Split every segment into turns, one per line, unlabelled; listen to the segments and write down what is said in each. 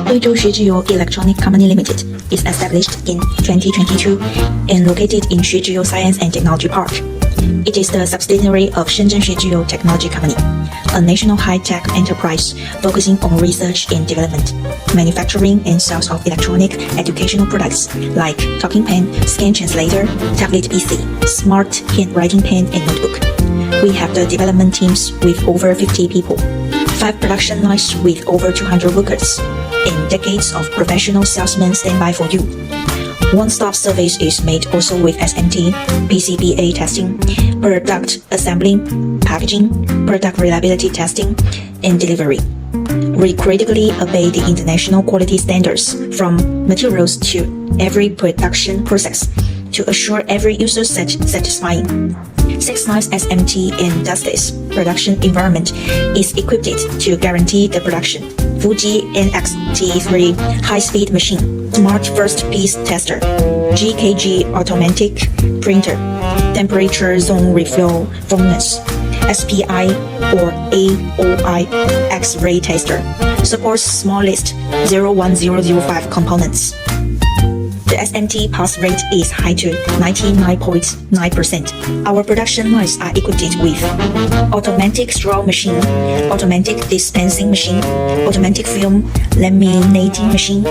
xuezhiyou Electronic Company Limited is established in 2022 and located in Xuezhiyou Science and Technology Park. It is the subsidiary of Shenzhen xuezhiyou Technology Company, a national high-tech enterprise focusing on research and development, manufacturing and sales of electronic educational products like talking pen, scan translator, tablet PC, smart handwriting pen, and notebook. We have the development teams with over 50 people, 5 production lines with over 200 workers, and decades of professional salesmen stand by for you. One-stop service is made also with SMT, PCBA testing, product assembly, packaging, product reliability testing, and delivery. We critically obey the international quality standards from materials to every production process to assure every user satisfying. 6 lines SMT and dustless production environment is equipped to guarantee the production. Fuji NXT3 high-speed machine, smart first piece tester, GKG automatic printer, temperature zone refill furnace, SPI or AOI X-ray tester, supports small list 01005 components. The SMT pass rate is high to 99.9%. Our production lines are equipped with automatic straw machine, automatic dispensing machine, automatic film laminating machine,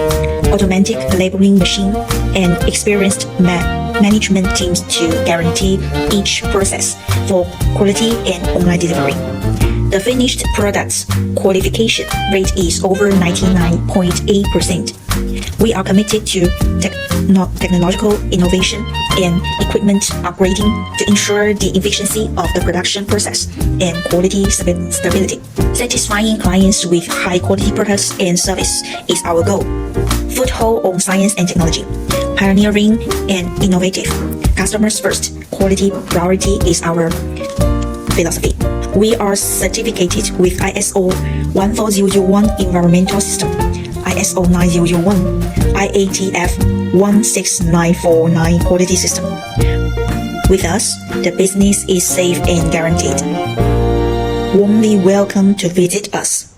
automatic labeling machine, and experienced management teams to guarantee each process for quality and online delivery. The finished product's qualification rate is over 99.8%. We are committed to technological innovation and equipment upgrading to ensure the efficiency of the production process and quality stability. Satisfying clients with high-quality products and service is our goal. Foothold on science and technology, pioneering and innovative. Customers first, quality priority is our philosophy. We are certificated with ISO 14001 environmental system, ISO 9001, IATF 16949 quality system. With us, the business is safe and guaranteed. Warmly welcome to visit us.